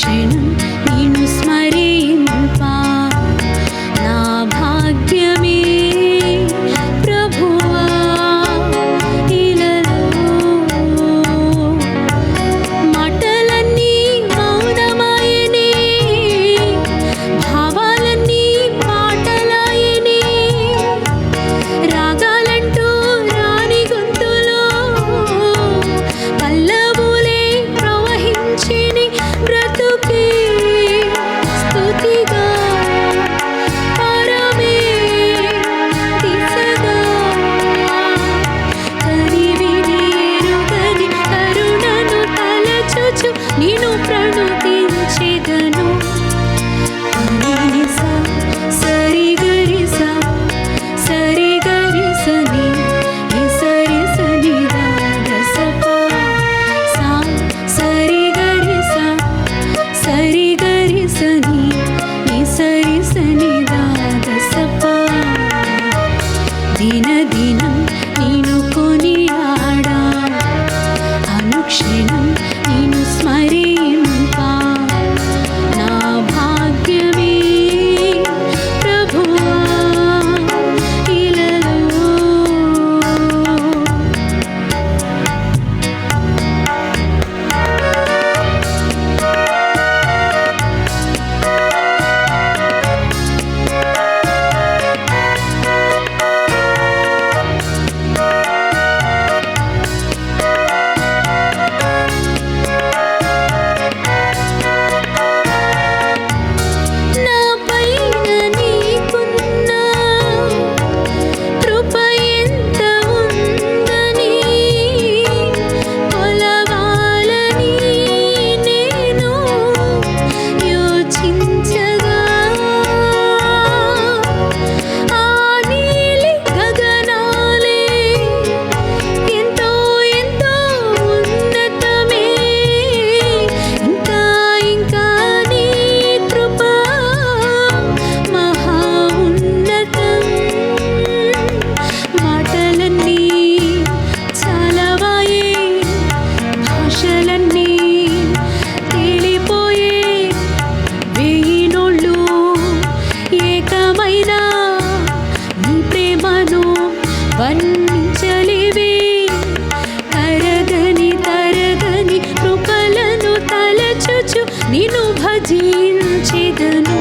అనుక్షణం నిన్ను స్మరింపా నా భాగ్యమే ప్రభువా ఇలలో మాటలన్నీ మౌనమాయనే భావాలన్నీ పాటలాయనే రాగాలంటూ రాని గొంతులో పల్లవులే ప్రవహించిని బ్రతుకే స్తుతిగా పరమే దిశగా కరివిని ఎరుగని కరుణను తలచుచు నిన్ను ప్రణుతించెదను నిసా సరిగరిసా సరిగరిసని నిసరిసని దాసపా సా సరిగరిసా సరిగరిసని నిసరిసని దాసపా దినదినం నిన్ను కొనియాడా అనుక్షణం నిన్ను స్మరింపా నా భాగ్యమే ప్రభువా ఇలలో నా పైన నీకున్న కృప ఎంత ఉందని కొలవాలని నేను యోచించగా ఆ నీలి గగనాలే ఎంతో ఎంతో ఉన్నతమే ఇంకా ఇంకా నీ కృప మహా ఉన్నతం మాటలన్నీ చాలవాయే భాషలన్నీ తేలిపోయే వేయి నోళ్ళు ఏకమైన నీ ప్రేమను వర్ణించలేవే తరగని తరగని కృపలను తలచుచు నిన్ను భజించెదను